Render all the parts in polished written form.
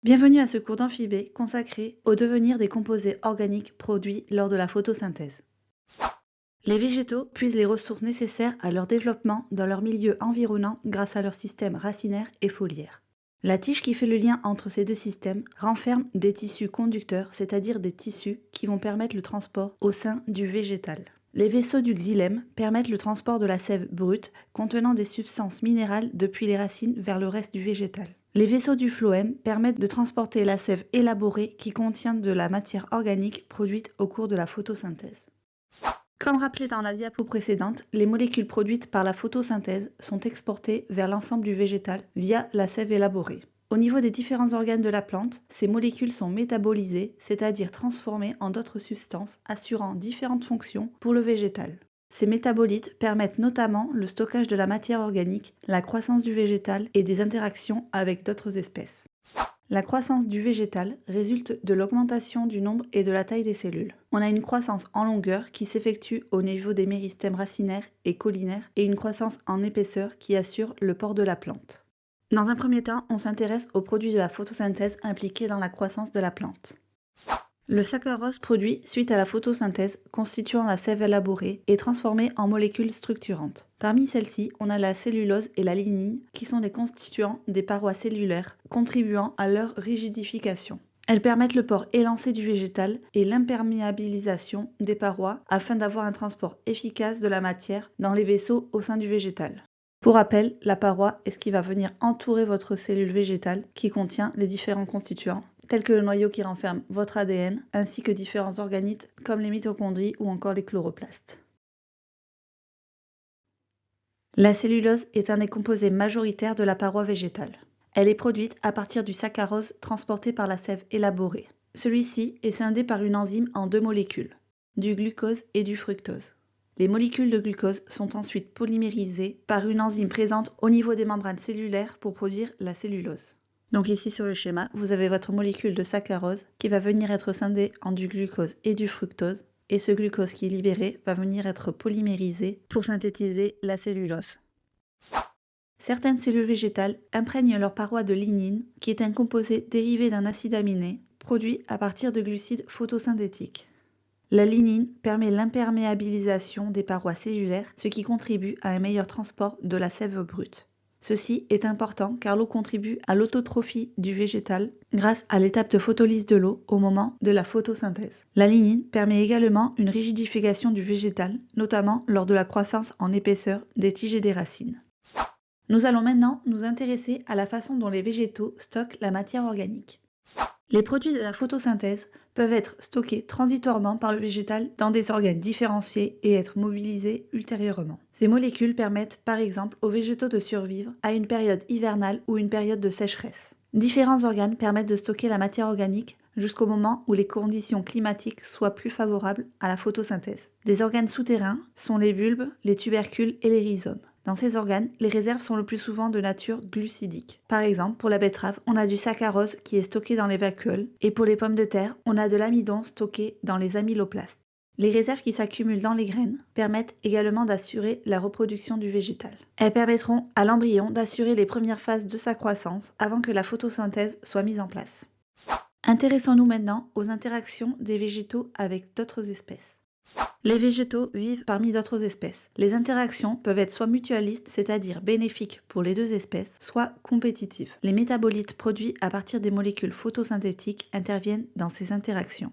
Bienvenue à ce cours d'amphibé consacré au devenir des composés organiques produits lors de la photosynthèse. Les végétaux puisent les ressources nécessaires à leur développement dans leur milieu environnant grâce à leur système racinaire et foliaire. La tige qui fait le lien entre ces deux systèmes renferme des tissus conducteurs, c'est-à-dire des tissus qui vont permettre le transport au sein du végétal. Les vaisseaux du xylème permettent le transport de la sève brute contenant des substances minérales depuis les racines vers le reste du végétal. Les vaisseaux du phloème permettent de transporter la sève élaborée qui contient de la matière organique produite au cours de la photosynthèse. Comme rappelé dans la diapo précédente, les molécules produites par la photosynthèse sont exportées vers l'ensemble du végétal via la sève élaborée. Au niveau des différents organes de la plante, ces molécules sont métabolisées, c'est-à-dire transformées en d'autres substances assurant différentes fonctions pour le végétal. Ces métabolites permettent notamment le stockage de la matière organique, la croissance du végétal et des interactions avec d'autres espèces. La croissance du végétal résulte de l'augmentation du nombre et de la taille des cellules. On a une croissance en longueur qui s'effectue au niveau des méristèmes racinaires et caulinaires et une croissance en épaisseur qui assure le port de la plante. Dans un premier temps, on s'intéresse aux produits de la photosynthèse impliqués dans la croissance de la plante. Le saccharose produit suite à la photosynthèse constituant la sève élaborée est transformé en molécules structurantes. Parmi celles-ci, on a la cellulose et la lignine qui sont des constituants des parois cellulaires contribuant à leur rigidification. Elles permettent le port élancé du végétal et l'imperméabilisation des parois afin d'avoir un transport efficace de la matière dans les vaisseaux au sein du végétal. Pour rappel, la paroi est ce qui va venir entourer votre cellule végétale qui contient les différents constituants tels que le noyau qui renferme votre ADN, ainsi que différents organites comme les mitochondries ou encore les chloroplastes. La cellulose est un des composés majoritaires de la paroi végétale. Elle est produite à partir du saccharose transporté par la sève élaborée. Celui-ci est scindé par une enzyme en deux molécules, du glucose et du fructose. Les molécules de glucose sont ensuite polymérisées par une enzyme présente au niveau des membranes cellulaires pour produire la cellulose. Donc ici sur le schéma, vous avez votre molécule de saccharose qui va venir être scindée en du glucose et du fructose. Et ce glucose qui est libéré va venir être polymérisé pour synthétiser la cellulose. Certaines cellules végétales imprègnent leur paroi de lignine, qui est un composé dérivé d'un acide aminé, produit à partir de glucides photosynthétiques. La lignine permet l'imperméabilisation des parois cellulaires, ce qui contribue à un meilleur transport de la sève brute. Ceci est important car l'eau contribue à l'autotrophie du végétal grâce à l'étape de photolyse de l'eau au moment de la photosynthèse. La lignine permet également une rigidification du végétal, notamment lors de la croissance en épaisseur des tiges et des racines. Nous allons maintenant nous intéresser à la façon dont les végétaux stockent la matière organique. Les produits de la photosynthèse peuvent être stockés transitoirement par le végétal dans des organes différenciés et être mobilisés ultérieurement. Ces molécules permettent par exemple aux végétaux de survivre à une période hivernale ou une période de sécheresse. Différents organes permettent de stocker la matière organique jusqu'au moment où les conditions climatiques soient plus favorables à la photosynthèse. Des organes souterrains sont les bulbes, les tubercules et les rhizomes. Dans ces organes, les réserves sont le plus souvent de nature glucidique. Par exemple, pour la betterave, on a du saccharose qui est stocké dans les vacuoles, et pour les pommes de terre, on a de l'amidon stocké dans les amyloplastes. Les réserves qui s'accumulent dans les graines permettent également d'assurer la reproduction du végétal. Elles permettront à l'embryon d'assurer les premières phases de sa croissance avant que la photosynthèse soit mise en place. Intéressons-nous maintenant aux interactions des végétaux avec d'autres espèces. Les végétaux vivent parmi d'autres espèces. Les interactions peuvent être soit mutualistes, c'est-à-dire bénéfiques pour les deux espèces, soit compétitives. Les métabolites produits à partir des molécules photosynthétiques interviennent dans ces interactions.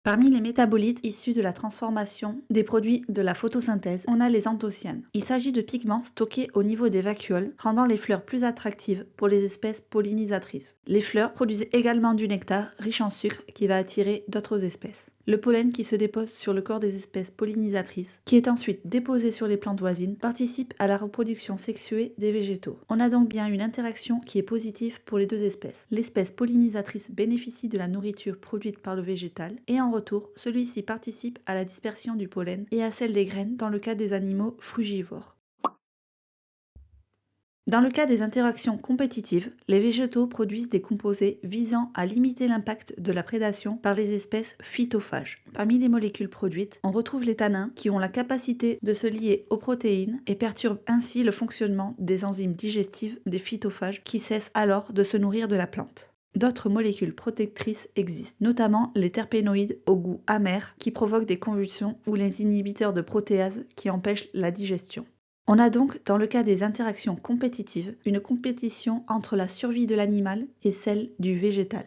Parmi les métabolites issus de la transformation des produits de la photosynthèse, on a les anthocyanes. Il s'agit de pigments stockés au niveau des vacuoles, rendant les fleurs plus attractives pour les espèces pollinisatrices. Les fleurs produisent également du nectar riche en sucre qui va attirer d'autres espèces. Le pollen qui se dépose sur le corps des espèces pollinisatrices, qui est ensuite déposé sur les plantes voisines, participe à la reproduction sexuée des végétaux. On a donc bien une interaction qui est positive pour les deux espèces. L'espèce pollinisatrice bénéficie de la nourriture produite par le végétal et en retour, celui-ci participe à la dispersion du pollen et à celle des graines dans le cas des animaux frugivores. Dans le cas des interactions compétitives, les végétaux produisent des composés visant à limiter l'impact de la prédation par les espèces phytophages. Parmi les molécules produites, on retrouve les tannins qui ont la capacité de se lier aux protéines et perturbent ainsi le fonctionnement des enzymes digestives des phytophages qui cessent alors de se nourrir de la plante. D'autres molécules protectrices existent, notamment les terpénoïdes au goût amer qui provoquent des convulsions ou les inhibiteurs de protéases qui empêchent la digestion. On a donc, dans le cas des interactions compétitives, une compétition entre la survie de l'animal et celle du végétal.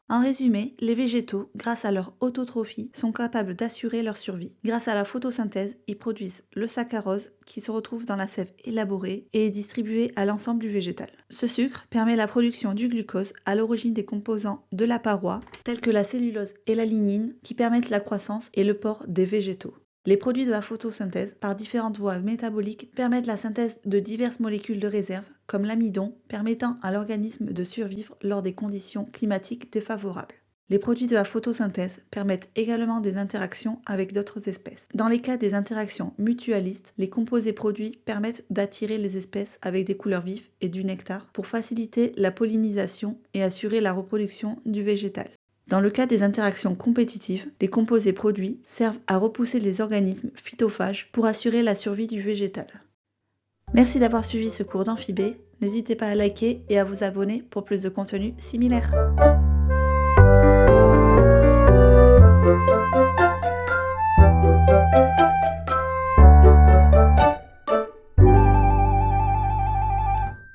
En résumé, les végétaux, grâce à leur autotrophie, sont capables d'assurer leur survie. Grâce à la photosynthèse, ils produisent le saccharose qui se retrouve dans la sève élaborée et est distribué à l'ensemble du végétal. Ce sucre permet la production du glucose à l'origine des composants de la paroi, tels que la cellulose et la lignine, qui permettent la croissance et le port des végétaux. Les produits de la photosynthèse, par différentes voies métaboliques, permettent la synthèse de diverses molécules de réserve, comme l'amidon, permettant à l'organisme de survivre lors des conditions climatiques défavorables. Les produits de la photosynthèse permettent également des interactions avec d'autres espèces. Dans les cas des interactions mutualistes, les composés produits permettent d'attirer les espèces avec des couleurs vives et du nectar pour faciliter la pollinisation et assurer la reproduction du végétal. Dans le cas des interactions compétitives, les composés produits servent à repousser les organismes phytophages pour assurer la survie du végétal. Merci d'avoir suivi ce cours d'amphibé. N'hésitez pas à liker et à vous abonner pour plus de contenu similaire.